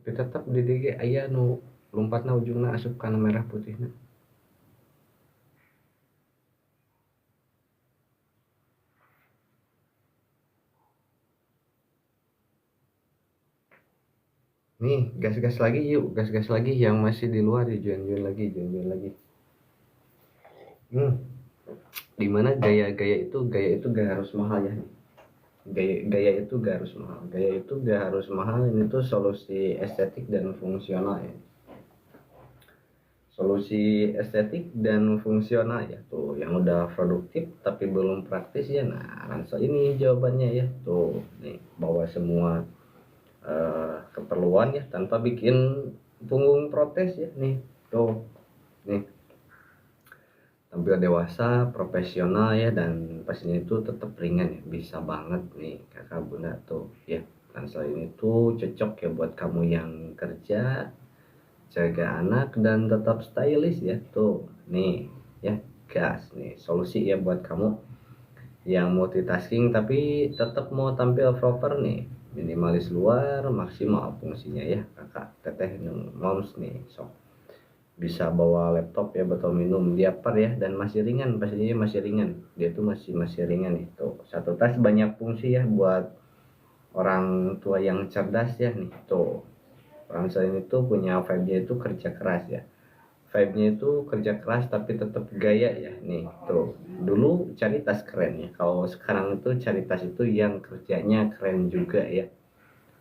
tapi tetap di DG aya nu lompatna ujungna asup kana merah putihna. Nih, gas-gas lagi yuk, gas-gas lagi yang masih di luar ya, join-join lagi, join-join lagi. Dimana gaya itu gak harus mahal ya. Gaya itu gak harus mahal. Gaya itu gak harus mahal, ini tuh solusi estetik dan fungsional ya. Solusi estetik dan fungsional ya tuh yang udah produktif tapi belum praktis ya. Nah, Ransel ini jawabannya ya. Tuh, nih bawa semua keperluan ya tanpa bikin punggung protes ya nih. Tuh, nih tampil dewasa, profesional ya, dan pastinya itu tetap ringan ya, bisa banget nih kakak bunda tuh ya. Ransel ini tuh cocok ya buat kamu yang kerja, jaga anak, dan tetap stylish ya tuh nih ya. Gas nih solusi ya buat kamu yang multitasking tapi tetap mau tampil proper nih, minimalis luar maksimal fungsinya ya kakak teteh moms nih. So bisa bawa laptop ya, botol minum dia par ya, dan masih ringan, pastinya masih ringan, dia tuh masih ringan nih tuh. Satu tas banyak fungsi ya buat orang tua yang cerdas ya nih tuh. Ransel ini tuh punya vibe-nya itu kerja keras ya, vibe-nya itu kerja keras tapi tetap gaya ya nih tuh. Dulu cari tas keren ya, kalau sekarang itu cari tas itu yang kerjanya keren juga ya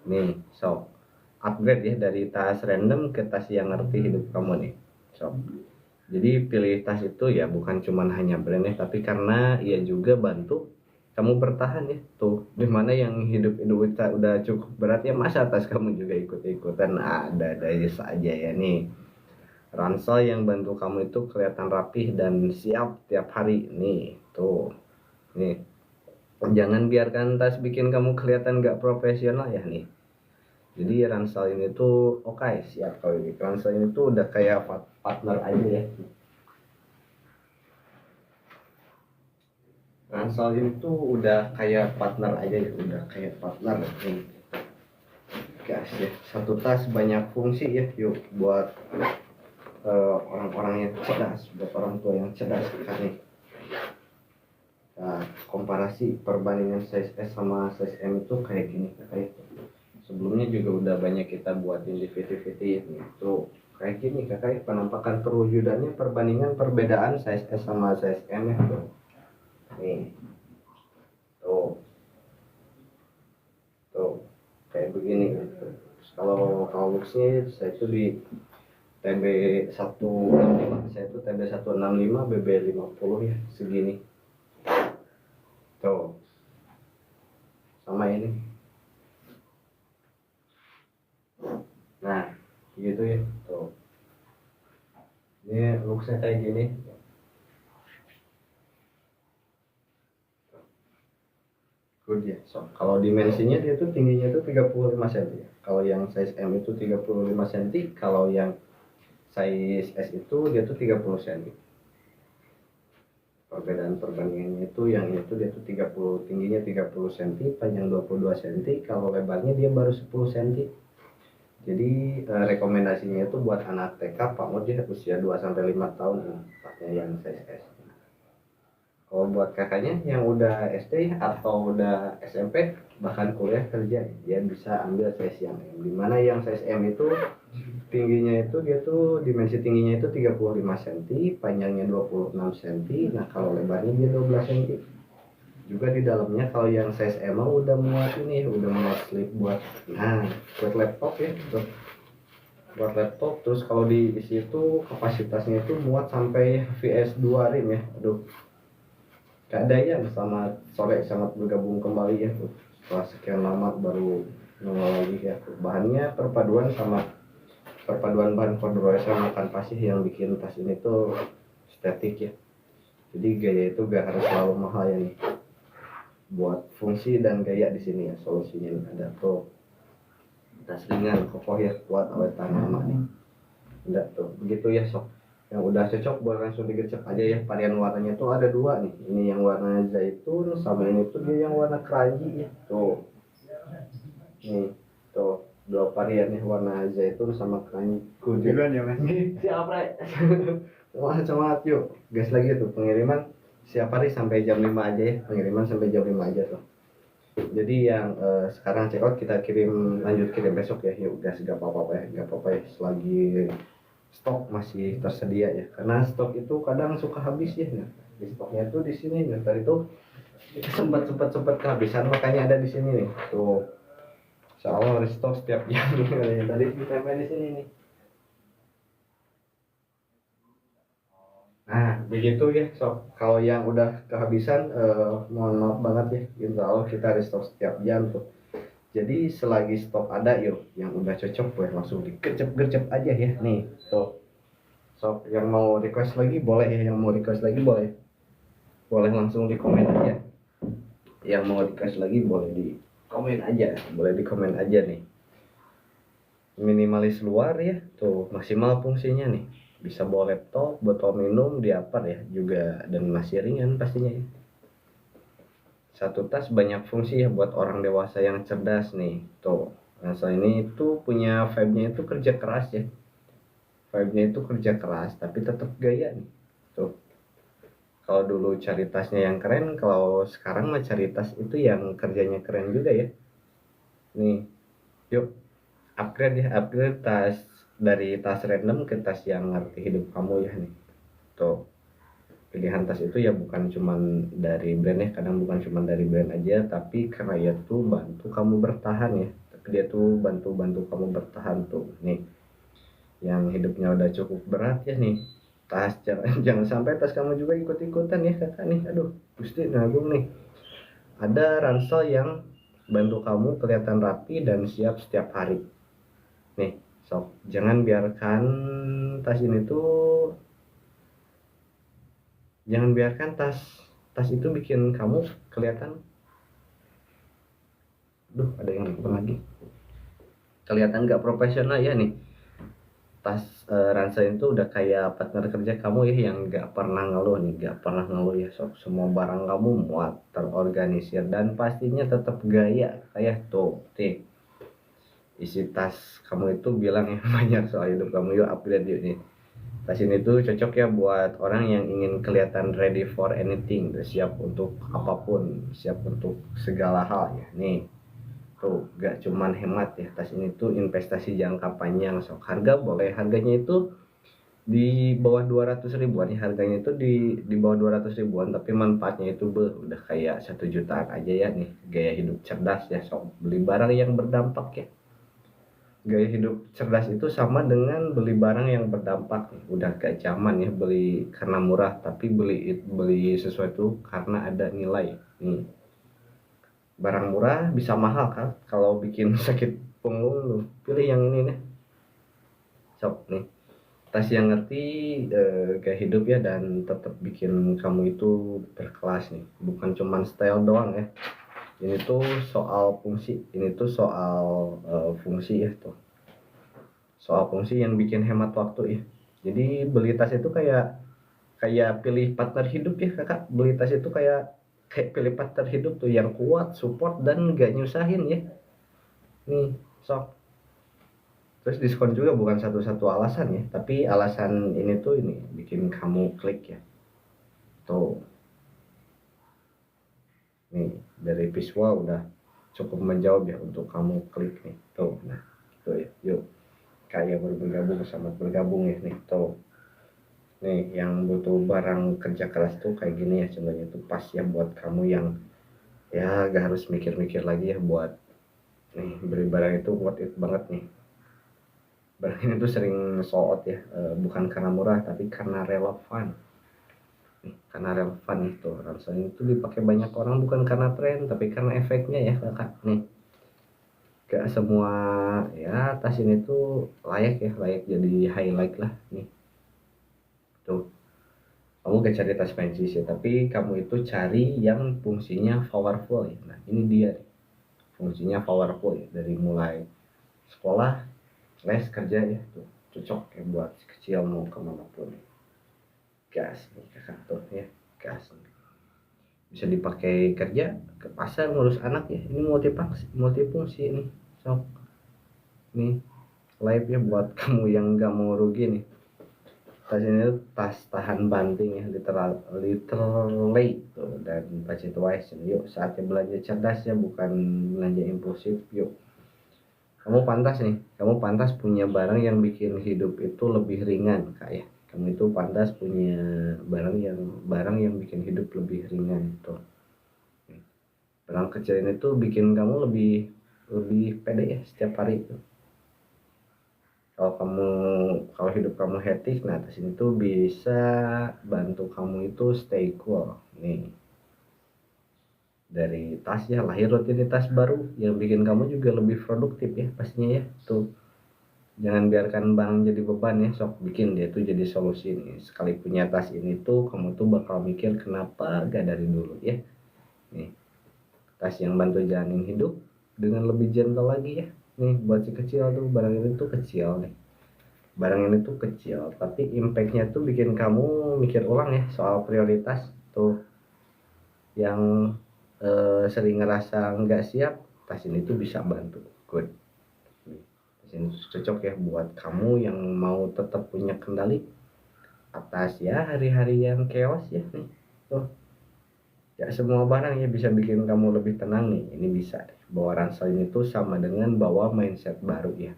nih. So upgrade ya dari tas random ke tas yang ngerti hidup kamu nih. So jadi pilih tas itu ya bukan cuman hanya brandnya, tapi karena ia juga bantu kamu bertahan ya tuh. Dimana yang hidup kita udah cukup berat ya, masa tas kamu juga ikut-ikutan, ada saja ya nih. Ransel yang bantu kamu itu kelihatan rapih dan siap tiap hari nih tuh. Nih, jangan biarkan tas bikin kamu kelihatan gak profesional ya nih. Jadi ransel ini tuh oke, siap kalau ini. Ransel ini tuh udah kayak partner aja ya. Ransel ini tuh udah kayak partner aja ya, udah kayak partner nih. Gas ya, satu tas banyak fungsi ya, yuk buat orang-orang yang cerdas, buat orang tua yang cerdas kan nih. Nah, komparasi perbandingan size S sama size M itu kayak gini kayak sebelumnya juga udah banyak kita buatin di video-video ini tuh kayak gini kakak, penampakan perwujudannya perbandingan perbedaan size S sama size M ya tuh. Nih tuh, tuh kayak begini gitu. Kalau looksnya saya itu di TB 165, saya itu TB 165 BB 50 ya segini tuh. Sama ini, nah gitu ya tuh. Ini looksnya kayak gini. Good ya. So, kalau dimensinya dia tuh tingginya itu 35 cm. Kalau yang size M itu 35 cm, kalau yang size S itu dia tuh 30 cm. Perbedaan perbandingannya itu yang itu dia tuh 30, tingginya 30 cm, panjang 22 cm, kalau lebarnya dia baru 10 cm. Jadi rekomendasinya itu buat anak TK Pak Mod ya, usia 2 sampai 5 tahun paknya yang size S. Kalau buat kakaknya yang udah SD atau udah SMP bahkan kuliah kerja, dia bisa ambil size yang M. Dimana yang size M itu tingginya itu dia tuh dimensi tingginya itu 35 cm, panjangnya 26 cm. Nah kalau lebarnya dia 12 cm. Juga di dalamnya kalau yang size M udah muat ini, udah muat slip buat buat laptop ya, buat laptop. Terus kalau diisi itu kapasitasnya itu muat sampai VS2 rim ya. Aduh, Kak Dayan selamat sore, selamat bergabung kembali ya. Setelah sekian lama baru nongol lagi ya. Bahannya perpaduan bahan corduroy makan pasir yang bikin tas ini tuh estetik ya. Jadi gaya itu gak harus selalu mahal ya nih. Buat fungsi dan gaya di sini ya solusinya ada tuh. Tas ringan, kokoh ya, kuat awet tahan lama nih. Udah tuh, begitu ya sok. Yang udah cocok buat langsung digercep aja ya. Varian warnanya tuh ada dua nih, ini yang warna zaitun sama ini tuh dia yang warna keranji ya tuh. Nih tuh dua varian ya, warna zaitun sama kuning. Duluan ya mas. Siap Re. Semangat yuk, gas lagi tuh pengiriman. Siap hari sampai jam 5 aja ya, pengiriman sampai jam 5 aja tuh. Jadi yang sekarang check out kita lanjut kirim besok ya. Yuk gas, gak apa-apa ya, selagi stok masih tersedia ya, karena stok itu kadang suka habis ya. Nah, di stoknya tuh di sini nih, tadi tuh sempat kehabisan, makanya ada di sini nih tuh, soalnya restock setiap jam tadi ditempel di sini nih. Nah begitu ya sob, kalau yang udah kehabisan mohon maaf banget ya, insya Allah kita restock setiap jam tuh. Jadi selagi stok ada yuk, yang udah cocok boleh langsung digercep aja ya nih tuh. So, yang mau request lagi boleh ya, boleh langsung di komen aja. Yang mau request lagi boleh di komen aja nih. Minimalis luar ya, tuh maksimal fungsinya nih. Bisa bawa laptop, botol minum, diapar ya juga, dan masih ringan pastinya ya. Satu tas banyak fungsi ya buat orang dewasa yang cerdas nih. Tuh, nah ini itu punya vibe-nya itu kerja keras ya. Vibe-nya itu kerja keras tapi tetap gaya nih. Tuh. Kalau dulu cari tasnya yang keren, kalau sekarang mah cari tas itu yang kerjanya keren juga ya. Nih, yuk upgrade tas dari tas random ke tas yang ngerti hidup kamu ya nih. Tuh, pilihan tas itu ya bukan cuman dari brand ya, kadang bukan cuman dari brand aja, tapi karena ya tuh bantu kamu bertahan ya. Tapi dia tuh bantu kamu bertahan tuh. Nih, yang hidupnya udah cukup berat ya nih. Tas jangan sampai tas kamu juga ikut-ikutan ya kakak nih. Aduh, Gusti Nagung nih. Ada ransel yang bantu kamu kelihatan rapi dan siap setiap hari. Nih, sob, jangan biarkan tas ini tuh jangan biarkan tas itu bikin kamu kelihatan, ada yang nelfon lagi, kelihatan nggak profesional ya nih. Tas ransel itu udah kayak partner kerja kamu ya, yang nggak pernah ngeluh ya sob. Semua barang kamu muat, terorganisir, dan pastinya tetap gaya kayak tuh isi tas kamu itu bilang ya banyak soal hidup kamu. Yuk upgrade yuk nih. Tas ini tuh cocok ya buat orang yang ingin kelihatan ready for anything, siap untuk apapun, siap untuk segala hal ya. Nih, tuh gak cuman hemat ya, tas ini tuh investasi jangka panjang. So, harganya itu di bawah 200 ribuan ya, harganya itu di bawah 200 ribuan, tapi manfaatnya itu udah kayak 1 jutaan aja ya nih. Gaya hidup cerdas ya, so beli barang yang berdampak ya. Gaya hidup cerdas itu sama dengan beli barang yang berdampak. Udah gak zaman ya beli karena murah, tapi beli sesuatu karena ada nilai nih. Barang murah bisa mahal kan kalau bikin sakit punggung, lu pilih yang ini nih sob nih. Tas yang ngerti gaya hidup ya, dan tetap bikin kamu itu berkelas nih, bukan cuman style doang ya. Ini tuh soal fungsi ya tuh, soal fungsi yang bikin hemat waktu ya. Jadi beli tas itu kayak pilih partner hidup ya kakak. Beli tas itu kayak pilih partner hidup tuh, yang kuat, support, dan gak nyusahin ya nih sok. Terus diskon juga bukan satu-satu alasan ya, tapi alasan ini bikin kamu klik ya tuh. Nih dari visual udah cukup menjawab ya untuk kamu klik nih tuh. Nah tuh ya, yuk kayak bergabung ya nih tuh. Nih yang butuh barang kerja keras tuh kayak gini ya, contohnya tuh pas ya buat kamu yang ya gak harus mikir-mikir lagi ya buat nih beli barang itu worth it banget nih. Barang ini tuh sering sold out ya, bukan karena murah tapi karena relevan nih, karena relevan itu rasanya itu dipakai banyak orang, bukan karena tren tapi karena efeknya ya kakak nih. Gak semua ya tas ini tuh layak jadi highlight lah nih tuh. Kamu gak cari tas fancy sih, tapi kamu itu cari yang fungsinya powerful ya. Nah ini dia nih, fungsinya powerful ya, dari mulai sekolah, les, kerja ya tuh cocok ya buat si kecil mau kemana pun. Gas nih kakak tuh ya, gas nih. Bisa dipakai kerja, ke pasar, ngurus anak ya. Ini multifungsi ini sok. nih live ya buat kamu yang nggak mau rugi nih. Tas ini tuh tas tahan banting ya, literally tuh, dan budget wise. Yuk saatnya belanja cerdas ya, bukan belanja impulsif. Yuk, kamu pantas punya barang yang bikin hidup itu lebih ringan, kak ya. Kamu itu pantas punya barang yang bikin hidup lebih ringan tuh. Barang kecil ini tuh bikin kamu lebih lebih pede ya setiap hari itu. Kalau hidup kamu hektik, nah tas ini tuh bisa bantu kamu itu stay cool nih. Dari tas ya lahir rutinitas baru yang bikin kamu juga lebih produktif ya pastinya ya tuh. Jangan biarkan barang jadi beban ya, sok bikin dia tuh jadi solusi nih. Sekali punya tas ini tuh kamu tuh bakal mikir kenapa gak dari dulu ya. Nih, tas yang bantu jalanin hidup dengan lebih gentle lagi ya. Nih buat si kecil tuh, barang ini tuh kecil nih. Barang ini tuh kecil tapi impactnya tuh bikin kamu mikir ulang ya soal prioritas tuh. Yang sering ngerasa nggak siap, tas ini tuh bisa bantu. Good. Tas ini cocok ya buat kamu yang mau tetap punya kendali atas ya hari-hari yang chaos ya nih tuh. Ya semua barang ya bisa bikin kamu lebih tenang nih, ini bisa deh. Bawa ransel ini tuh sama dengan bawa mindset baru ya.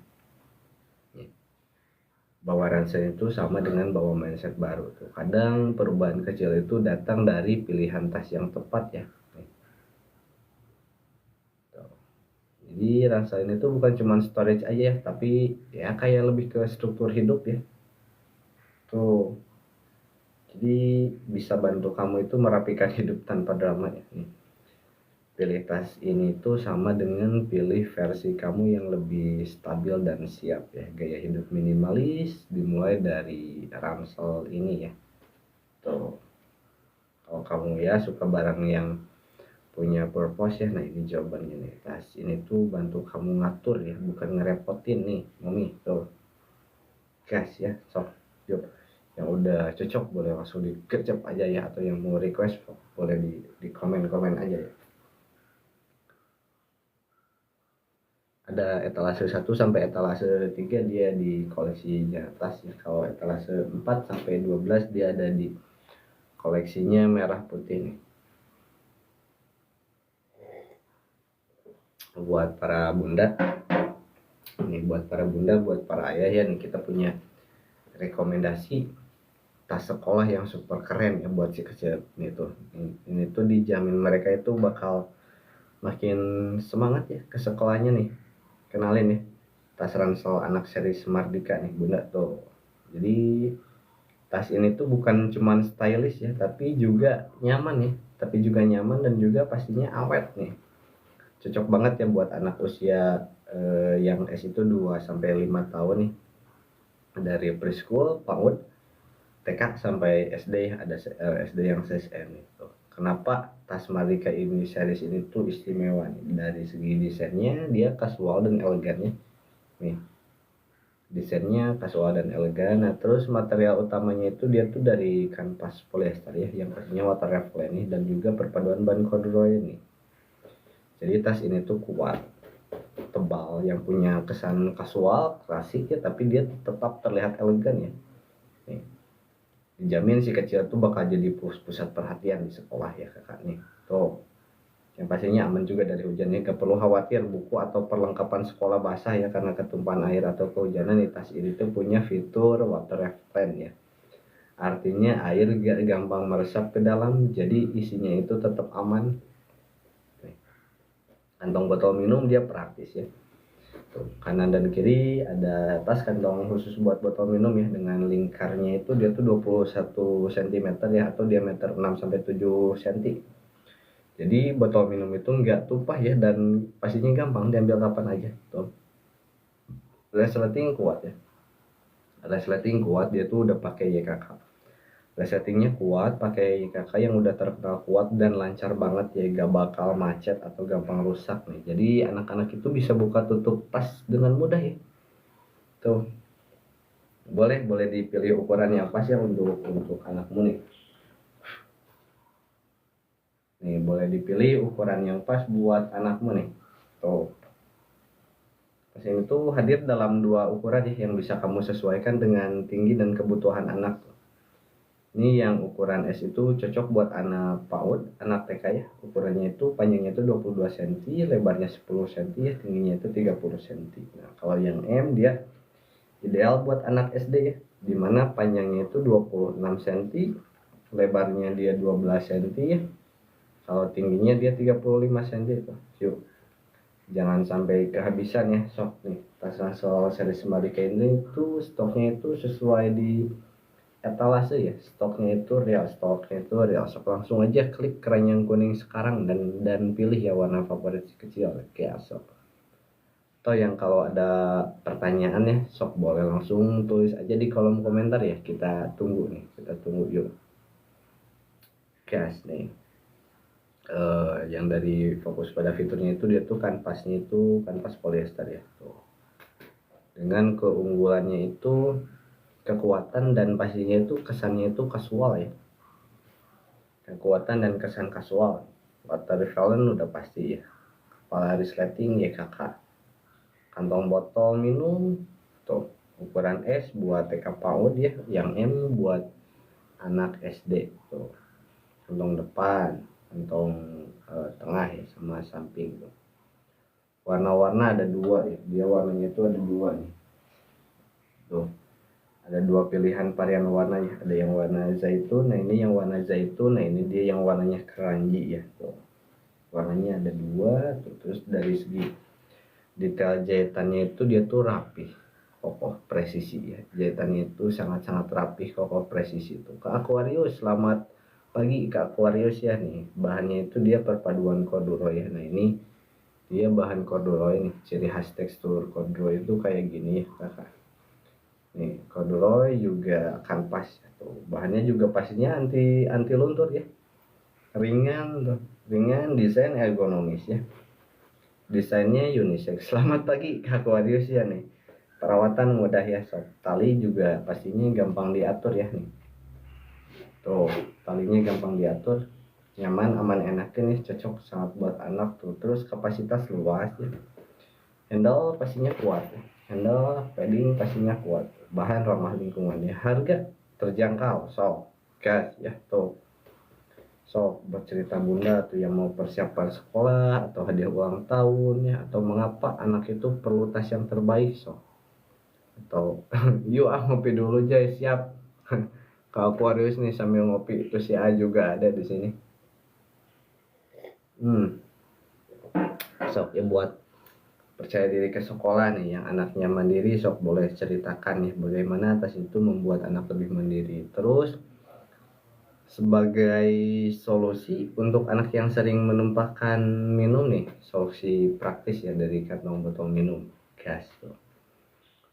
Bawa ransel itu sama dengan bawa mindset baru tuh. Kadang perubahan kecil itu datang dari pilihan tas yang tepat ya. Jadi ransel ini tuh bukan cuma storage aja ya, tapi ya kayak lebih ke struktur hidup ya. Tuh. Jadi bisa bantu kamu itu merapikan hidup tanpa drama ya. Nih. Pilih tas ini tuh sama dengan pilih versi kamu yang lebih stabil dan siap ya. Gaya hidup minimalis dimulai dari ransel ini ya. Tuh. Kalau kamu ya suka barang yang punya purpose ya, nah ini jawabannya nih. Tas ini tuh bantu kamu ngatur ya, bukan ngerepotin nih mami tuh. Gas ya, sok yuk. Yang udah cocok boleh langsung digercep aja ya, atau yang mau request boleh di komen aja ya. Ada etalase 1 sampai etalase 3 dia di koleksinya tas ya. Kalau etalase 4 sampai 12 dia ada di koleksinya merah putih nih. Buat para bunda nih, buat para bunda, buat para ayah ya nih, kita punya rekomendasi tas sekolah yang super keren ya buat si kecil nih tuh. Ini tuh dijamin mereka itu bakal makin semangat ya ke sekolahnya nih. Kenalin nih, tas ransel anak seri Semardika nih bunda tuh. Jadi tas ini tuh bukan cuman stylish ya, tapi juga nyaman ya. Tapi juga nyaman dan juga pastinya awet nih. Cocok banget ya buat anak usia yang S itu 2 sampai 5 tahun nih. Dari preschool, PAUD, TK sampai SD, ada SD yang CSN itu. Kenapa tas Mardika ini series ini tuh istimewa nih? Dari segi desainnya dia casual dan elegan ya. Nih, desainnya casual dan elegan. Nah, terus material utamanya itu dia tuh dari kanvas polyester ya, yang pastinya water repellent nih, dan juga perpaduan bahan corduroy nih. Jadi tas ini tuh kuat, tebal, yang punya kesan kasual, klasik ya, tapi dia tetap terlihat elegan ya. Nih, dijamin si kecil tuh bakal jadi pusat perhatian di sekolah ya kakak nih. Tuh, yang pastinya aman juga dari hujannya, gak perlu khawatir buku atau perlengkapan sekolah basah ya karena ketumpahan air atau kehujanan. Nih, tas ini tuh punya fitur water repellent ya. Artinya air gak gampang meresap ke dalam, jadi isinya itu tetap aman. Kantong botol minum dia praktis ya. Tuh, kanan dan kiri ada tas kantong khusus buat botol minum ya, dengan lingkarnya itu dia tuh 21 cm ya, atau diameter 6 sampai 7 cm. Jadi botol minum itu enggak tumpah ya, dan pastinya gampang diambil kapan aja. Tuh. Resleting kuat ya. Resleting kuat, dia tuh udah pakai YKK. Resettingnya kuat, pakai kakak yang udah terkenal kuat dan lancar banget ya, gak bakal macet atau gampang rusak nih. Jadi anak-anak itu bisa buka tutup tas dengan mudah ya. Tuh, boleh dipilih ukuran yang pas ya untuk anakmu nih. Nih, boleh dipilih ukuran yang pas buat anakmu nih. Tuh. Pasien itu hadir dalam dua ukuran ya, yang bisa kamu sesuaikan dengan tinggi dan kebutuhan anak. Ini yang ukuran S itu cocok buat anak PAUD, anak TK ya. Ukurannya itu panjangnya itu 22 cm, lebarnya 10 cm ya, tingginya itu 30 cm. Nah, kalau yang M dia ideal buat anak SD ya, dimana panjangnya itu 26 cm, lebarnya dia 12 cm ya. Kalau tingginya dia 35 cm itu. Yuk, jangan sampai kehabisan ya. Sok nih, tas ransel seri Semalika ini tuh stoknya itu sesuai di etalase ya, stoknya itu real. Sok langsung aja klik keranjang kuning sekarang dan pilih ya warna favorit si kecil kayak sok. Atau yang kalau ada pertanyaan ya, sok boleh langsung tulis aja di kolom komentar ya, kita tunggu yuk. Gas nih. Yang dari fokus pada fiturnya itu, dia tuh kanvasnya itu kanvas polyester ya tuh. Dengan keunggulannya itu kekuatan dan pastinya itu kesannya itu kasual ya, kekuatan dan kesan kasual. Water repellent udah pasti ya, kepala resleting ya kakak, kantong botol minum tuh ukuran S buat TK PAUD ya, yang M buat anak SD tuh, kantong depan, kantong tengah ya, sama samping tuh. Warna-warna ada dua ya, dia warnanya itu ada dua nih tuh, ada dua pilihan varian warnanya, ada yang warna zaitun, nah ini yang warna zaitun, nah ini dia yang warnanya keranji ya tuh, warnanya ada dua tuh. Terus dari segi detail jahitannya itu dia tuh rapih, kokoh, presisi ya, jahitannya itu sangat-sangat rapih, kokoh, presisi tuh. Kak Aquarius, selamat pagi Kak Aquarius ya. Nih bahannya itu dia perpaduan corduroy ya, nah ini dia bahan corduroy nih, ciri khas tekstur corduroy itu kayak gini ya kakak. Nih corduroy juga kanvas tuh, bahannya juga pastinya anti anti luntur ya, ringan tuh, ringan, desain ergonomis ya, desainnya unisex. Selamat pagi Kak Aquarius ya nih, perawatan mudah ya sob, tali juga pastinya gampang diatur ya nih tuh, talinya gampang diatur, nyaman, aman, enak nih, cocok sangat buat anak tuh. Terus kapasitas luas ya, handle pastinya kuat ya. Handle padding pastinya kuat, bahan ramah lingkungan ya, harga terjangkau, so gas ya tuh. So buat cerita bunda tuh yang mau persiapan sekolah atau hadiah ulang tahun ya, atau mengapa anak itu perlu tas yang terbaik, so atau yuk ngopi dulu aja siap. Kalau Aquarius nih sambil ngopi, itu si A juga ada di sini. Sok ya buat percaya diri ke sekolah nih, yang anaknya mandiri, sok boleh ceritakan nih bagaimana tas itu membuat anak lebih mandiri. Terus sebagai solusi untuk anak yang sering menumpahkan minum nih, solusi praktis ya dari kantong botol minum gas tuh.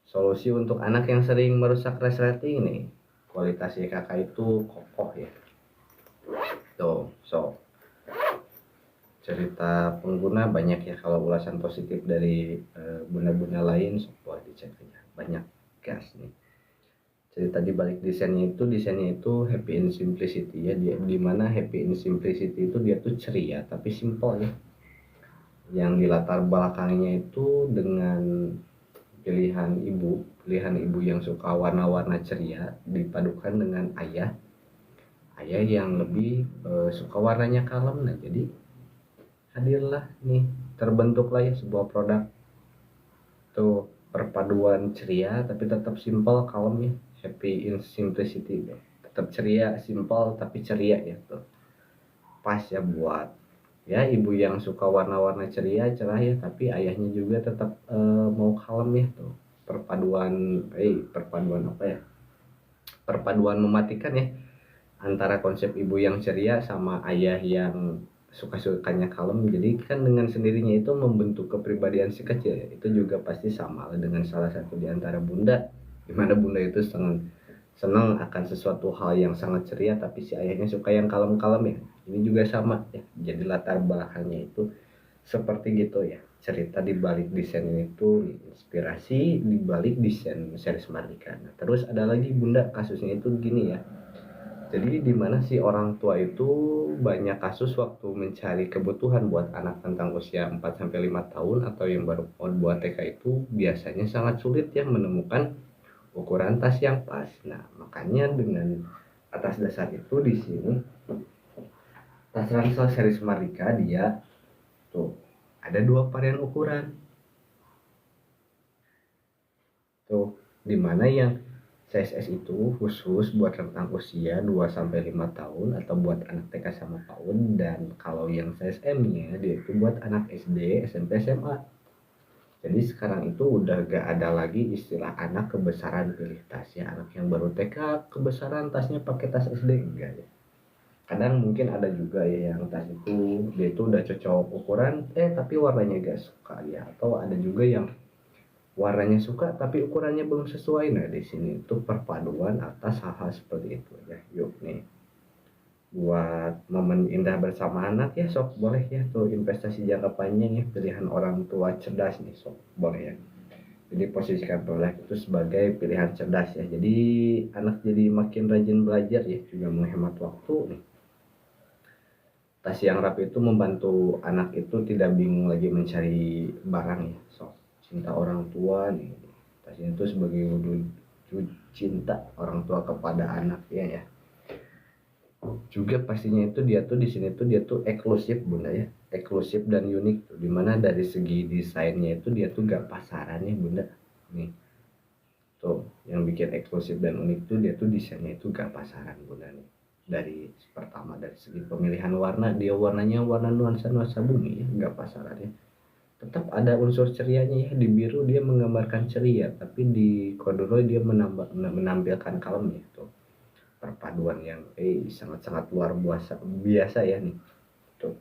Solusi untuk anak yang sering merusak resleting nih, kualitas kakak itu kokoh ya tuh. So cerita pengguna banyak ya, kalau ulasan positif dari bunda-bunda lain so boleh dicek aja, banyak gas nih. Cerita di balik desainnya itu happy in simplicity ya, dia dimana happy in simplicity itu dia tuh ceria tapi simple ya, yang di latar belakangnya itu dengan pilihan ibu yang suka warna-warna ceria dipadukan dengan ayah yang lebih suka warnanya kalem. Nah jadi hadirlah nih, terbentuklah ya sebuah produk tuh, perpaduan ceria tapi tetap simple kalem ya, happy in simplicity deh. Tetap ceria, simple tapi ceria ya tuh. Pas ya buat ya ibu yang suka warna-warna ceria, cerah ya, tapi ayahnya juga tetap mau kalem ya tuh. Perpaduan apa ya? Perpaduan mematikan ya, antara konsep ibu yang ceria sama ayah yang suka-sukanya kalem. Jadi kan dengan sendirinya itu membentuk kepribadian si kecil ya. Itu juga pasti sama dengan salah satu di antara bunda, dimana bunda itu senang akan sesuatu hal yang sangat ceria tapi si ayahnya suka yang kalem-kalem ya. Ini juga sama ya, jadi latar belakangnya itu seperti gitu ya. Cerita di balik desain itu, inspirasi di balik desain series Mardika. Nah, terus ada lagi bunda, kasusnya itu gini ya, Jadi di mana si orang tua itu banyak kasus waktu mencari kebutuhan buat anak tentang usia 4 sampai 5 tahun atau yang baru mau buat TK itu biasanya sangat sulit ya menemukan ukuran tas yang pas. Nah, makanya dengan atas dasar itu di sini tas ransel series Mardika dia tuh ada dua varian ukuran. Tuh, dimana yang CSS itu khusus buat rentang usia 2 sampai 5 tahun atau buat anak TK sama PAUD, dan kalau yang CSM-nya dia itu buat anak SD, SMP, SMA. Jadi sekarang itu udah gak ada lagi istilah anak kebesaran pilih tas ya, anak yang baru TK kebesaran tasnya pakai tas SD, enggak ya. Kadang mungkin ada juga ya yang tas itu dia itu udah cocok ukuran tapi warnanya gak suka ya, atau ada juga yang warnanya suka tapi ukurannya belum sesuai. Nah di sini tuh perpaduan atas hal-hal seperti itu ya. Yuk nih buat momen indah bersama anak ya, sok boleh ya tuh investasi jangka panjang ya, pilihan orang tua cerdas nih, sok boleh ya. Jadi posisikan produk itu sebagai pilihan cerdas ya, jadi anak jadi makin rajin belajar ya, juga menghemat waktu nih. Tas yang rapi itu membantu anak itu tidak bingung lagi mencari barang ya, sok cinta orang tua nih. Tas itu sebagai wujud cinta orang tua kepada anaknya ya. Juga pastinya itu dia tuh di sini tuh dia tuh eksklusif bunda ya, eksklusif dan unik tuh. Dimana dari segi desainnya itu dia tuh gak pasaran ya bunda. Nih tuh yang bikin eksklusif dan unik tuh dia tuh desainnya itu gak pasaran bunda nih. Dari pertama dari segi pemilihan warna, dia warnanya warna nuansa bumi ya, gak pasaran ya. Tetap ada unsur cerianya ya, di biru dia menggambarkan ceria, tapi di corduroy dia menampilkan kalem ya tuh. Perpaduan yang sangat-sangat luar biasa ya nih. Tuh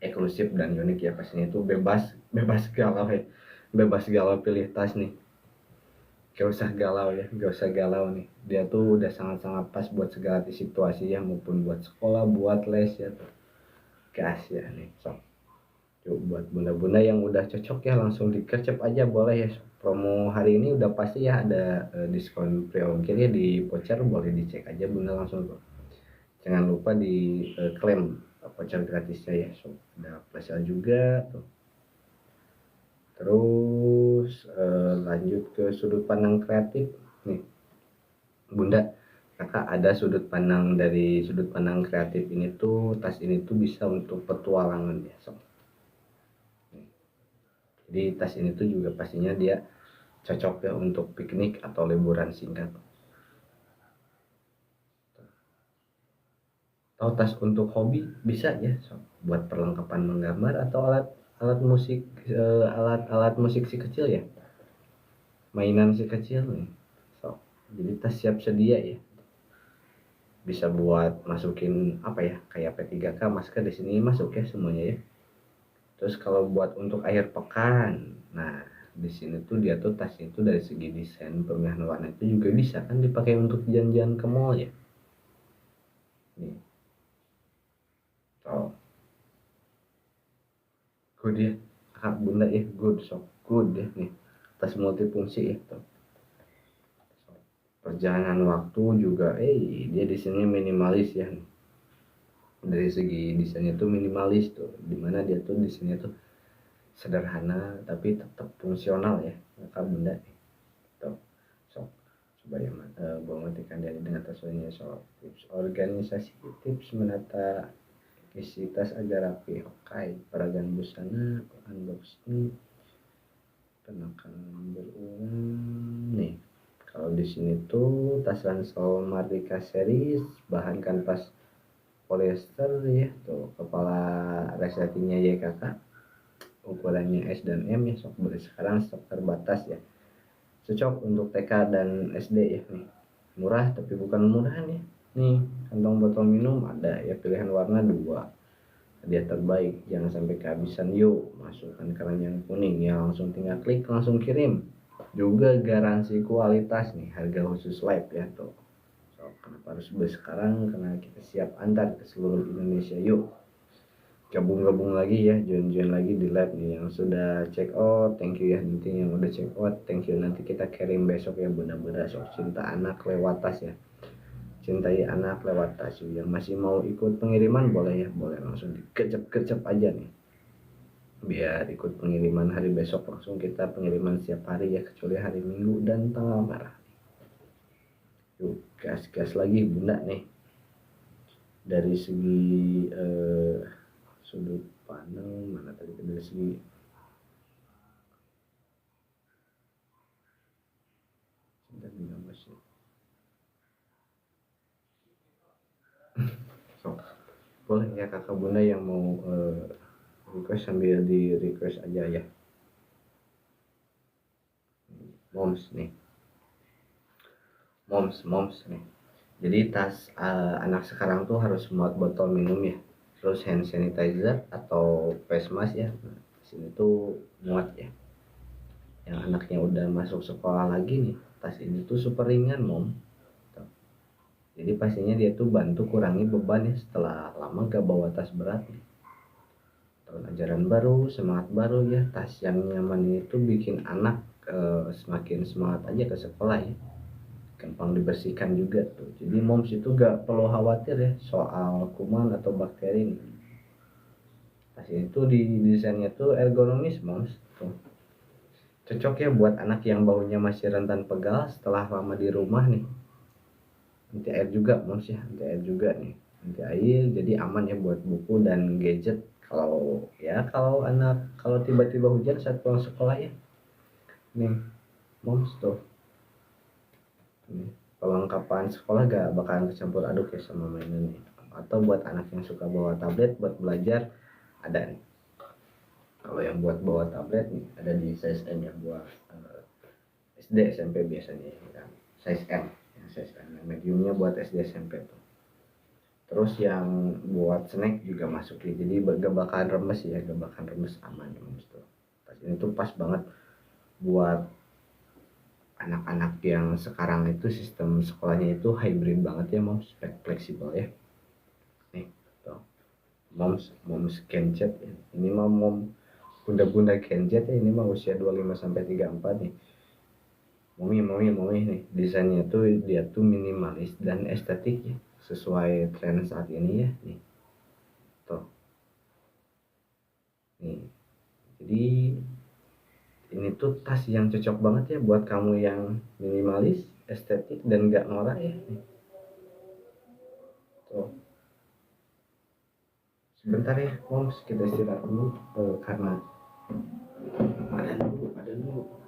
eksklusif dan unik ya, pastinya itu bebas bebas galau ya. Bebas galau pilih tas nih. Gak usah galau ya, gak usah galau nih. Dia tuh udah sangat-sangat pas buat segala situasi ya, maupun buat sekolah, buat les ya tuh. Gas ya nih, sok. Yuk buat bunda-bunda yang udah cocok ya langsung dikercep aja boleh ya. Promo hari ini udah pasti ya, ada diskon pre-ongkir ya di voucher, boleh dicek aja bunda langsung tuh. Jangan lupa di klaim voucher gratisnya ya. So, ada flash sale juga tuh. Terus lanjut ke sudut pandang kreatif nih bunda, kakak ada sudut pandang, dari sudut pandang kreatif ini tuh tas ini tuh bisa untuk petualangan ya. So, jadi tas ini tuh juga pastinya dia cocok ya untuk piknik atau liburan singkat. Atau tas untuk hobi bisa ya, so, buat perlengkapan menggambar atau alat alat musik, alat-alat musik si kecil ya, mainan si kecil nih. So, jadi tas siap sedia ya. Bisa buat masukin apa ya, kayak P3K masker di sini masuk ya semuanya ya. Terus kalau buat untuk akhir pekan, nah di sini tuh dia tuh tasnya itu dari segi desain pemilihan warna itu juga bisa kan dipakai untuk jalan-jalan ke mall ya. Nih, so good ya, kak bunda ya, good, so good ya nih. Tas multifungsi ya tuh. So, perjalanan waktu juga dia di sini minimalis ya nih. Dari segi desainnya tuh minimalis tuh, dimana dia tuh desainnya tuh sederhana tapi tetap fungsional ya, kak bunda nih tuh. So coba ya matikan dari dengan tasnya. Soal tips organisasi, tips menata isi tas agar rapi, oke. Peragaan busana, unboxing, penekanan berulang nih. Kalau di sini tuh tas ransel Mardika series, bahan kanvas polyester ya tuh, kepala resletingnya YKK, ukurannya S dan M ya, sok beli sekarang, stok terbatas ya. Cocok untuk TK dan SD ya nih. Murah tapi bukan murahan ya. Nih kantong botol minum ada ya, pilihan warna 2. Hadiah terbaik, jangan sampai kehabisan. Yuk masukkan keranjang kuning ya, langsung tinggal klik langsung kirim. Juga garansi kualitas nih, harga khusus live ya tuh. So, kenapa harus beli sekarang? Karena kita siap antar ke seluruh Indonesia. Yuk gabung lagi ya, join lagi di live nih. Yang sudah check out thank you ya, nanti yang udah check out thank you, nanti kita kirim besok ya, benar-benar sok cinta anak lewat tas ya. cintai anak lewat tas. Yang masih mau ikut pengiriman boleh ya, boleh langsung dikecep-kecep aja nih, biar ikut pengiriman hari besok. Langsung kita pengiriman setiap hari ya, kecuali hari Minggu dan tanggal merah. Yuk gas-gas lagi bunda nih. Dari segi sudut pandang mana tadi, dari segi so, boleh ya kakak bunda yang mau request sambil di request aja ya. Moms nih, jadi tas anak sekarang tuh harus muat botol minum ya, terus hand sanitizer atau face mask ya. Nah, sini tuh muat ya. Yang anaknya udah masuk sekolah lagi nih, tas ini tuh super ringan mom. Jadi pastinya dia tuh bantu kurangi beban ya, setelah lama gak bawa tas berat nih. Tahun ajaran baru, semangat baru ya. Tas yang nyaman itu bikin anak semakin semangat aja ke sekolah ya. Gampang dibersihkan juga tuh. Jadi moms itu gak perlu khawatir ya soal kuman atau bakteri nih. Tas itu di desainnya tuh ergonomis moms tuh. Cocok ya buat anak yang baunya masih rentan pegal setelah lama di rumah nih. Anti air juga moms ya, anti air juga nih. Anti air, jadi aman ya buat buku dan gadget. Kalau ya kalau tiba-tiba hujan saat pulang sekolah ya. Nih moms tuh. Nih, perlengkapan sekolah gak bakalan kecampur aduk ya sama mainan nih. Atau buat anak yang suka bawa tablet buat belajar, ada nih. Kalau yang buat bawa tablet nih ada di size M ya, buat SD SMP biasanya ya, size M ya, size M. Mediumnya buat SD SMP tuh. Terus yang buat snack juga masuk ya, jadi gak bakalan remes ya, gak bakalan remes, aman ya moms tuh. Pas ini tuh pas banget buat anak-anak yang sekarang itu sistem sekolahnya itu hybrid banget ya moms, fleksibel ya. Nih tuh moms Gen-Z ya. Ini mah bunda-bunda Gen-Z ya, ini mah usia 25 sampai 34 nih. Momi nih, desainnya tuh dia tuh minimalis dan estetik ya, sesuai tren saat ini ya nih. Tuh. Nih. Jadi ini tuh tas yang cocok banget ya buat kamu yang minimalis, estetik dan gak norak ya. Nih. Tuh. Sebentar ya, moms, kita istirahat dulu karena ada dulu.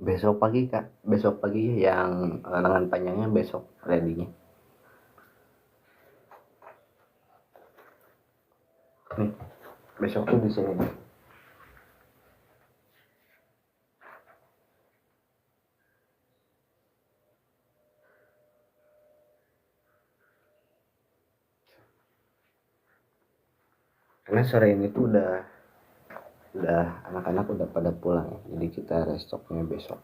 Besok pagi kak, besok pagi yang lengan panjangnya besok ready-nya. Nih, besok tuh di sini. Karena sore ini tuh udah anak-anak udah pada pulang ya. Jadi kita restoknya besok.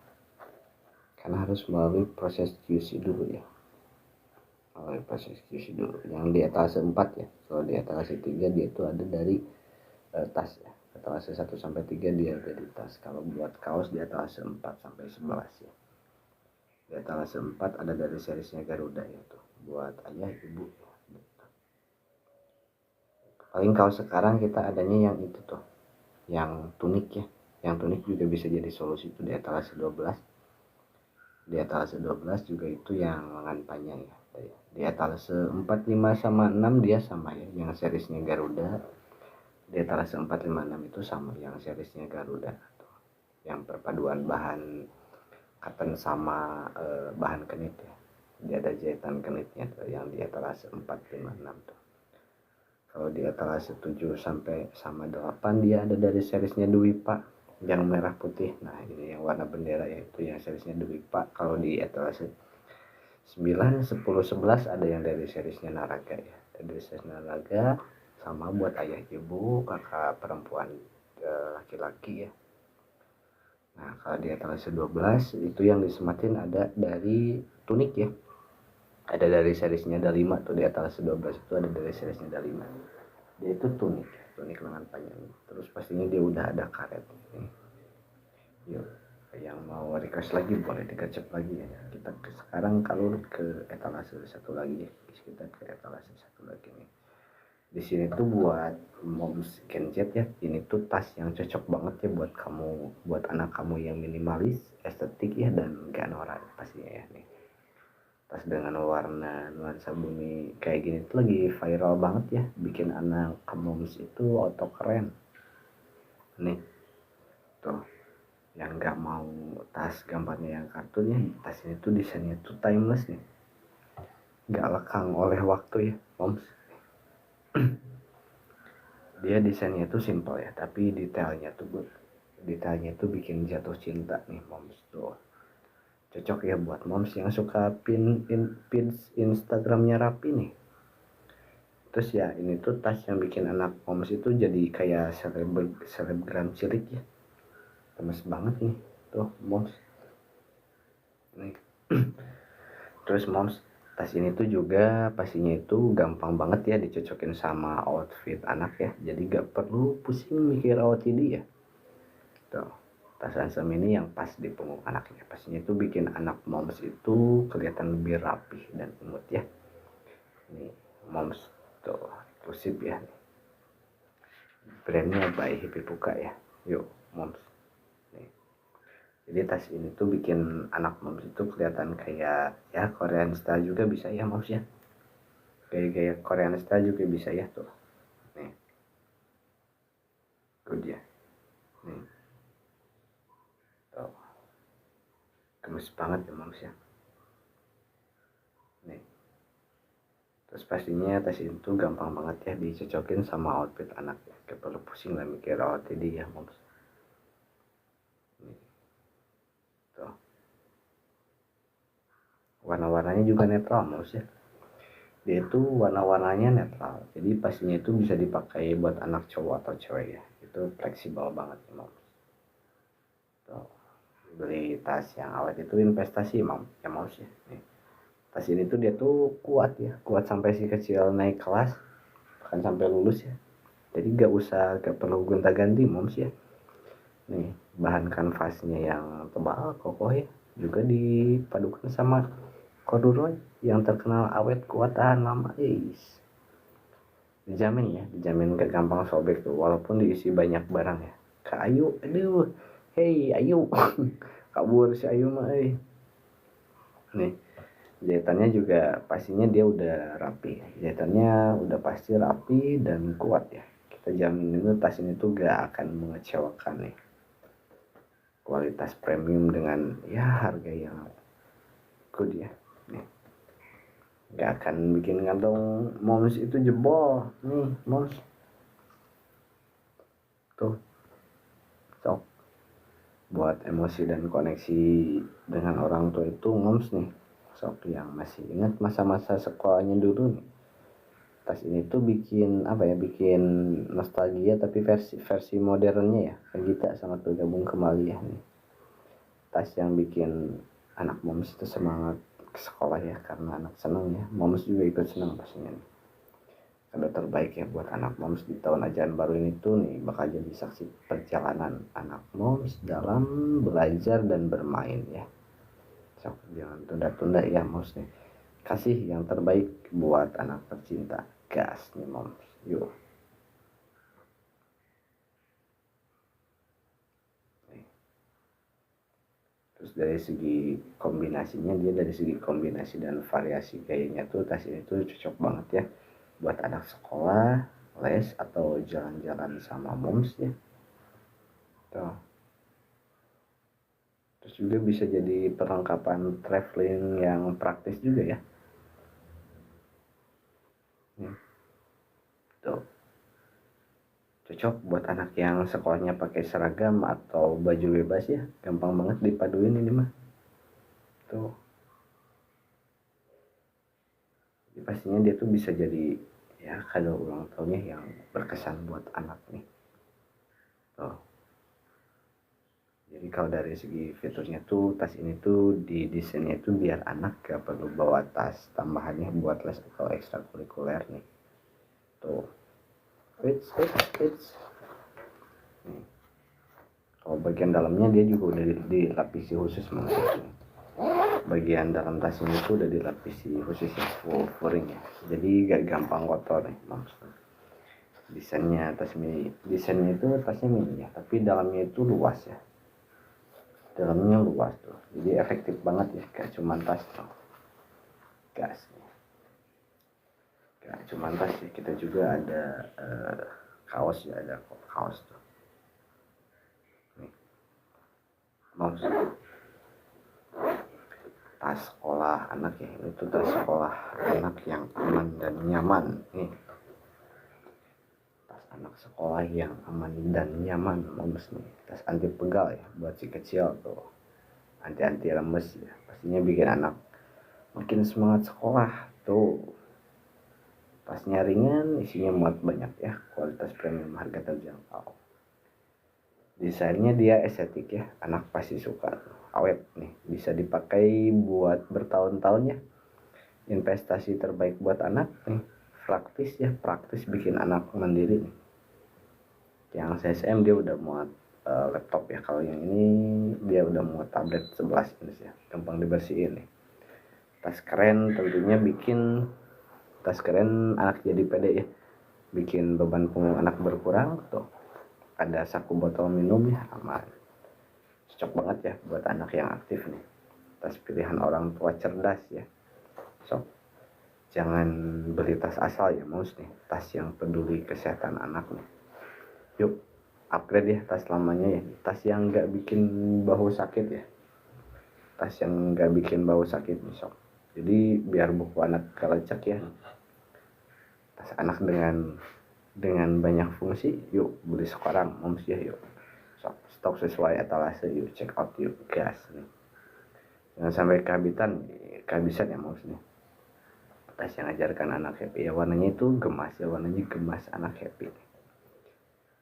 Karena harus melalui proses QC dulu ya. Melalui proses QC dulu. Yang di etalase 4 ya. Kalau di etalase 3 dia itu ada dari tas ya. Etalase 1 sampai 3 dia ada di tas. Kalau buat kaos di etalase 4 sampai 11 ya. Di etalase 4 ada dari serisnya Garuda ya tuh. Buat ayah ibu. Paling kalau sekarang kita adanya yang itu tuh, yang tunik ya. Yang tunik juga bisa jadi solusi itu di etalase 12. Di etalase 12 juga itu yang lengan panjang ya. Di etalase 4, 5 sama 6 dia sama ya, yang serisnya Garuda. Di etalase 4, 5, 6 itu sama yang serisnya Garuda. Yang perpaduan bahan cotton sama bahan kenit ya. Dia ada jahitan kenitnya tuh yang di etalase 4, 5, 6 tuh. Kalau di etalase 7 sampai sama 8 dia ada dari serisnya Dwi Pak yang merah putih. Nah ini yang warna bendera yaitu yang serisnya Dwi Pak. Kalau di etalase 9, 10, 11 ada yang dari serisnya Naraga ya. Dari series Naraga sama buat ayah ibu, kakak perempuan, laki-laki ya. Nah kalau di etalase 12 itu yang disematin ada dari tunik ya. Ada dari serisnya ada 5 tuh di etalase 12 itu ada dari serisnya ada 5. Dia itu tunik lengan panjang. Terus pastinya dia udah ada karet nih. Yuk, yang mau request lagi boleh dikecep lagi ya. Kita sekarang kalau ke etalase satu lagi ya. Kita ke etalase satu lagi nih. Di sini tuh buat moms Kenjet ya. Ini tuh tas yang cocok banget ya buat kamu, buat anak kamu yang minimalis, estetik ya dan gak norak pastinya ya nih. Tas dengan warna nuansa bumi kayak gini tuh lagi viral banget ya, bikin anak moms itu auto keren nih tuh. Yang nggak mau tas gambarnya yang kartun ya, tas ini tuh desainnya tuh timeless nih, nggak lekang oleh waktu ya moms. Dia desainnya tuh simple ya, tapi detailnya tuh bikin jatuh cinta nih moms tuh. Cocok ya buat moms yang suka pin Instagramnya rapi nih. Terus ya ini tuh tas yang bikin anak moms itu jadi kayak selebgram cilik ya. Gemes banget nih tuh moms nih. Terus moms, tas ini tuh juga pastinya itu gampang banget ya dicocokin sama outfit anak ya. Jadi gak perlu pusing mikir OOTD ya. Tuh, tas Ansem ini yang pas di punggung anaknya. Pastinya itu bikin anak moms itu kelihatan lebih rapi dan imut ya. Nih, moms tuh eksklusif ya. Brandnya by Hippie Puka ya. Yuk, moms. Nih. Jadi tas ini tuh bikin anak moms itu kelihatan kayak ya Korean style juga bisa ya moms ya. Gaya-gaya Korean style juga bisa ya tuh. Nih. Tuh dia. Nih. Tuh. Gemes banget ya moms ya. Nih. Terus pastinya tas itu gampang banget ya dicocokin sama outfit anak ya. Gak perlu pusing lah mikir outfit dia moms. Nih. Tuh. Warna-warnanya juga netral moms ya. Dia itu warna-warnanya netral, jadi pastinya itu bisa dipakai buat anak cowok atau cewek ya. Itu fleksibel banget ya moms. Tuh. Beli tas yang awet itu investasi ya moms ya. Nih. Tas ini tuh dia tuh kuat ya, kuat sampai si kecil naik kelas, bahkan sampai lulus ya. Jadi gak perlu gonta-ganti moms ya. Nih, bahan kanvasnya yang tebal, kokoh ya, juga dipadukan sama corduroy yang terkenal awet, kuat, tahan lama. Dijamin ya, dijamin gak gampang sobek tuh, walaupun diisi banyak barang ya. Kak Ayu, aduh, hey Ayu, kabur si Ayu mah, nih. Jahitannya juga pastinya dia udah rapi. Jahitannya udah pasti rapi dan kuat ya. Kita jamin itu tas ini tuh gak akan mengecewakan nih. kualitas premium dengan ya harga yang good ya. Nih, nggak akan bikin kantong moms itu jebol. Nih moms tuh, sok buat emosi dan koneksi dengan orang tua itu moms nih, sok yang masih ingat masa-masa sekolahnya dulu nih. Tas ini tuh bikin apa ya, bikin nostalgia tapi versi modernnya ya. Kita sangat bergabung kembali ya nih. Tas yang bikin anak moms itu semangat ke sekolah ya, karena anak senang ya, moms juga ikut senang pastinya nih. Kado terbaik ya buat anak moms di tahun ajaran baru ini tuh nih, bakal jadi saksi perjalanan anak moms dalam belajar dan bermain ya. So, jangan tunda-tunda ya moms nih. Kasih yang terbaik buat anak tercinta. Gas nih moms. Yuk. Nih. Terus dari segi kombinasinya, dia dari segi kombinasi dan variasi gayanya tuh, tas ini tuh cocok banget ya buat anak sekolah, les, atau jalan-jalan sama moms ya. Tuh. Terus juga bisa jadi perlengkapan traveling yang praktis juga ya. Nih. Tuh. Cocok buat anak yang sekolahnya pakai seragam atau baju bebas ya, gampang banget dipaduin ini mah. Tuh. Jadi pastinya dia tuh bisa jadi ya kado ulang tahunnya yang berkesan buat anak nih. Tuh. Jadi kalau dari segi fiturnya tuh, tas ini tuh di desainnya tuh biar anak gak perlu bawa tas tambahannya buat les atau ekstrakurikuler nih. Tuh. It's. Nih. Kalau bagian dalamnya dia juga udah dilapisi khusus maksudnya. Bagian dalam tas ini tuh udah dilapisi khususnya full ring ya. Jadi gak gampang kotor nih maksudnya. Desainnya itu tasnya mini ya, tapi dalamnya itu luas ya. Dalamnya luas tuh, jadi efektif banget ya, gak cuma tas tuh. Gas nih. Gak cuma tas ya, kita juga ada kaos ya, ada kaos tuh. Nih. Maksudnya tas sekolah anak ya, itu tas sekolah anak yang aman dan nyaman nih. Tas anak sekolah yang aman dan nyaman moms nih. Tas anti pegal ya buat si kecil tuh, anti lemes ya, pastinya bikin anak makin semangat sekolah tuh. Tasnya ringan, isinya muat banyak ya, kualitas premium, harga terjangkau. Desainnya dia estetik ya, anak pasti suka tuh. Awet nih, bisa dipakai buat bertahun-tahun ya. Investasi terbaik buat anak nih. Praktis ya, praktis bikin anak mandiri nih. Yang CSM dia udah muat laptop ya, kalau yang ini dia udah muat tablet 11 inch ya, gampang dibersihin nih. Tas keren tentunya bikin tas keren anak jadi pede ya, bikin beban punggung anak berkurang tuh. Ada saku botol minum ya, aman. Cocok banget ya buat anak yang aktif nih. Tas pilihan orang tua cerdas ya. So, jangan beli tas asal ya moms nih, tas yang peduli kesehatan anak nih. Yuk upgrade ya tas lamanya ya, tas yang gak bikin bahu sakit ya, tas yang gak bikin bahu sakit nih sok. Jadi biar buku anak kelecek ya, tas anak dengan banyak fungsi. Yuk beli sekarang moms ya, yuk sok, stok sesuai etalase, yuk check out yuk, gas nih. Jangan sampai kehabisan ya moms nih. Tas yang ajarkan anak happy ya, warnanya itu gemas ya, warnanya gemas anak happy.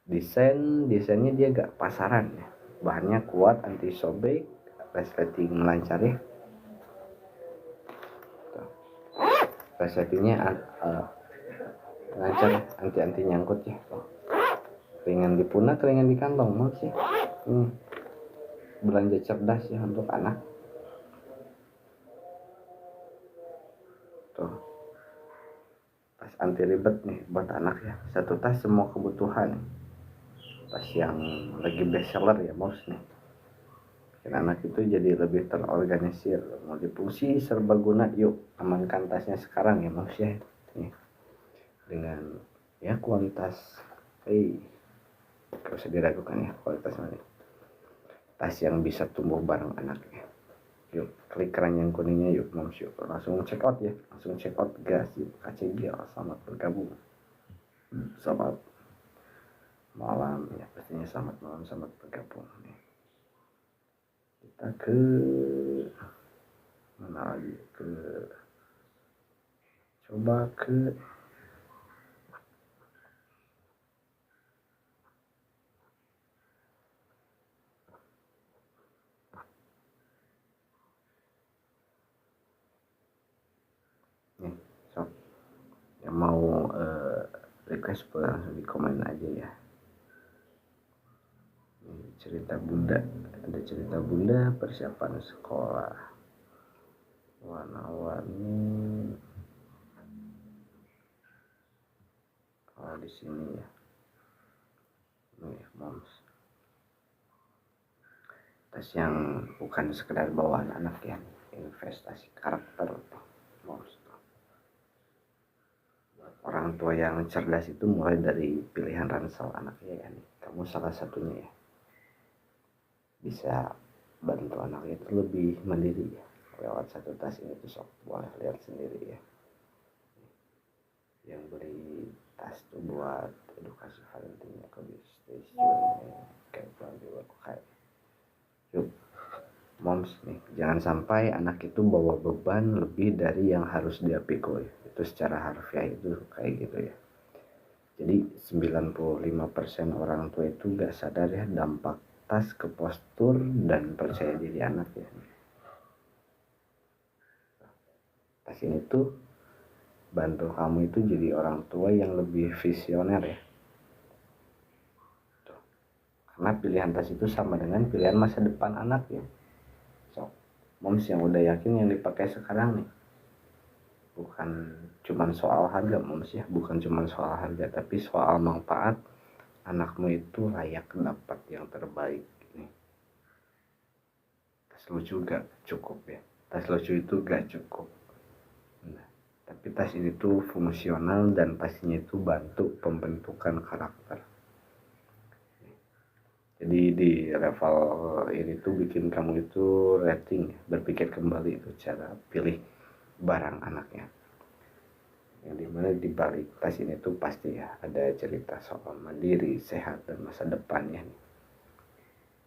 Desainnya dia gak pasaran ya, bahannya kuat, anti sobek, resleting lancar ya. Resletingnya lancar, anti nyangkut ya. Ringan di pundak, ringan di kantong mas ya. Belanja cerdas ya untuk anak. Tuh, tas anti ribet nih buat anak ya, satu tas semua kebutuhan. Tas yang lagi best seller ya bos nih, bikin anak itu jadi lebih terorganisir, multifungsi, serbaguna. Yuk amankan tasnya sekarang ya bos ya nih, dengan ya kualitas gak usah diragukan ya kualitas mana. tas yang bisa tumbuh bareng anaknya. Yuk klik keran yang kuningnya yuk moms, yuk langsung check out ya, langsung check out gas yuk. KCG, selamat bergabung, selamat malam ya, pastinya selamat malam, selamat bergabung nih. Kita ke mana lagi, coba ke nih, so yang mau request boleh langsung di komen aja ya. Ini cerita bunda, ada cerita bunda persiapan sekolah, warna-warni. Oh di sini ya, nih moms, tas yang bukan sekedar bawaan anak ya, investasi karakter moms. Orang tua yang cerdas itu mulai dari pilihan ransel anaknya ya nih. Kamu salah satunya ya, bisa bantu anaknya itu lebih mandiri ya lewat satu tas ini tuh, sok boleh lihat sendiri ya. Yang beli tas tuh buat edukasi Valentinnya ke station kayak kayak yuk moms nih, jangan sampai anak itu bawa beban lebih dari yang harus dia pikul ya. Itu secara harfiah itu kayak gitu ya. Jadi 95% orang tua itu gak sadar ya dampak tas ke postur dan percaya diri anak ya. Tas ini tuh bantu kamu itu jadi orang tua yang lebih visioner ya. Tuh. Karena pilihan tas itu sama dengan pilihan masa depan anak ya. So, moms yang udah yakin yang dipakai sekarang nih, bukan cuman soal harga moms ya, bukan cuman soal harga, tapi soal manfaat. Anakmu itu layak dapat yang terbaik nih. Tas lucu gak cukup ya, tas lucu itu gak cukup. Nah, tapi tas ini tuh fungsional dan pastinya itu bantu pembentukan karakter. Jadi di level ini tuh bikin kamu itu rating, berpikir kembali itu cara pilih barang anaknya. Yang dimana di balik tas ini tuh pasti ya ada cerita soal mandiri, sehat, dan masa depannya nih.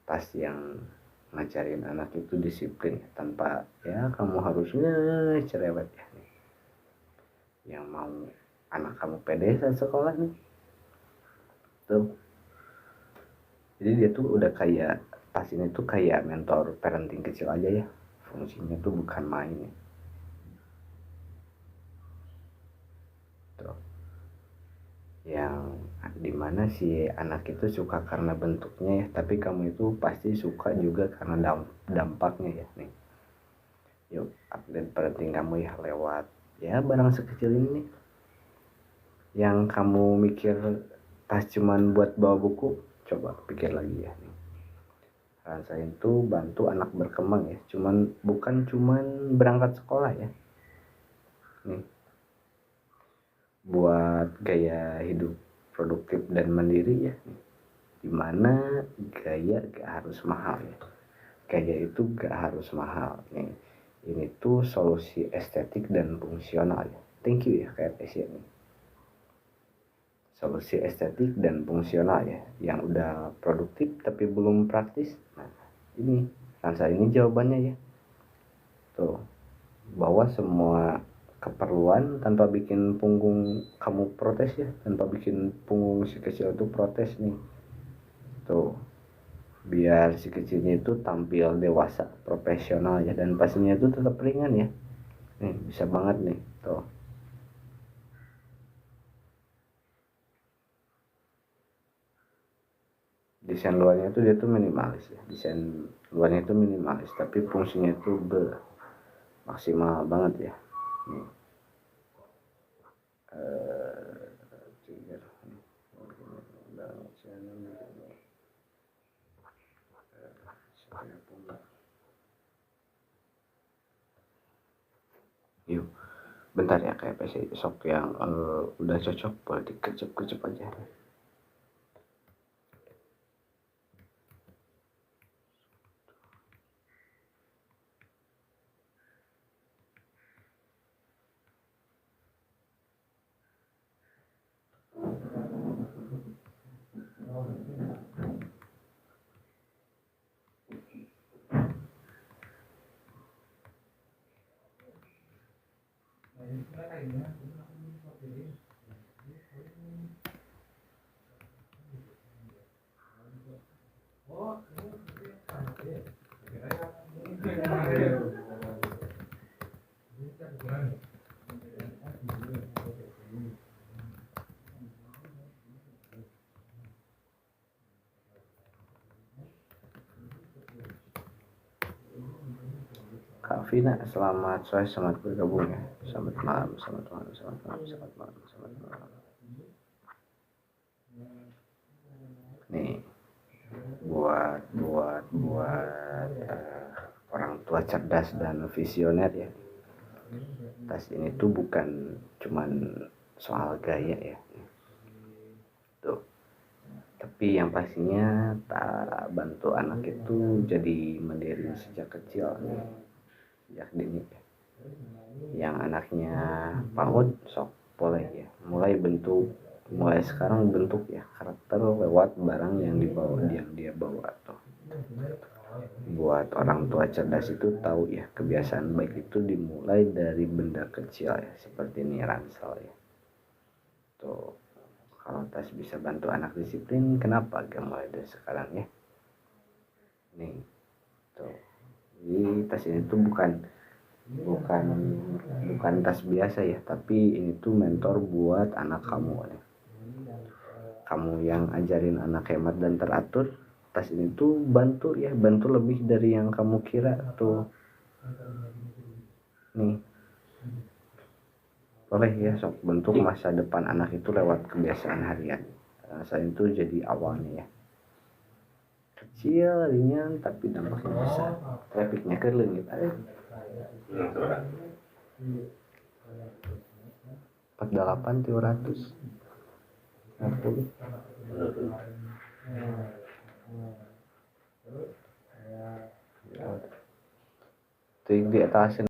Tas yang ngajarin anak itu disiplin ya, tanpa ya kamu harusnya cerewet ya nih. Yang mau anak kamu pede saat sekolah nih tuh. Jadi dia tuh udah kayak, tas ini tuh kayak mentor parenting kecil aja ya. Fungsinya tuh bukan main ya. Tuh. Yang dimana si anak itu suka karena bentuknya ya, tapi kamu itu pasti suka juga karena dampaknya ya nih. Yuk update parenting kamu ya lewat ya barang sekecil ini nih. Yang kamu mikir tas cuman buat bawa buku, coba pikir lagi ya nih. Rasain tuh bantu anak berkembang ya, bukan cuman berangkat sekolah ya nih, buat gaya hidup produktif dan mandiri ya nih. Dimana gaya gak harus mahal ya, gaya itu gak harus mahal nih. Ini tuh solusi estetik dan fungsional ya. Thank you ya KFC nih, solusi estetik dan fungsional ya, yang udah produktif tapi belum praktis. Nah ini Ransa ini jawabannya ya tuh, bawa semua keperluan tanpa bikin punggung kamu protes ya, tanpa bikin punggung si kecil itu protes nih tuh. Biar si kecilnya itu tampil dewasa, profesional ya, dan pastinya itu tetap ringan ya nih, bisa banget nih tuh. Desain luarnya itu dia tuh minimalis ya, desain luarnya itu minimalis tapi fungsinya itu maksimal banget ya nih. Yuk bentar ya kayak PC sok yang udah cocok boleh dikecep-kecep aja. Kak Vina, selamat sore, selamat bergabung ya. Selamat malam, selamat malam, selamat malam, selamat malam, selamat malam. Nih, buat orang tua cerdas dan visioner ya. Tas ini tuh bukan cuman soal gaya ya. Tuh. Tapi yang pastinya tak bantu anak itu jadi mandiri sejak kecil nih. Sejak dini ya. Yang anaknya PAUD sok boleh ya. Mulai sekarang bentuk ya karakter lewat barang yang dia bawa tuh. Buat orang tua cerdas itu tahu ya, kebiasaan baik itu dimulai dari benda kecil ya, seperti ini ransel ya. Tuh, kalau tas bisa bantu anak disiplin, kenapa gak mulai dari sekarang ya? Nih, tuh. Jadi tas ini tuh bukan tas biasa ya, tapi ini tuh mentor buat anak kamu nih. Kamu yang ajarin anak hemat dan teratur, tas ini tuh bantu lebih dari yang kamu kira tuh. Nih, boleh ya sok bentuk masa depan anak itu lewat kebiasaan harian. Saya itu jadi awalnya ya, kecil ringan tapi dampaknya besar. Trafficnya ke leungit 48.360 ting di atas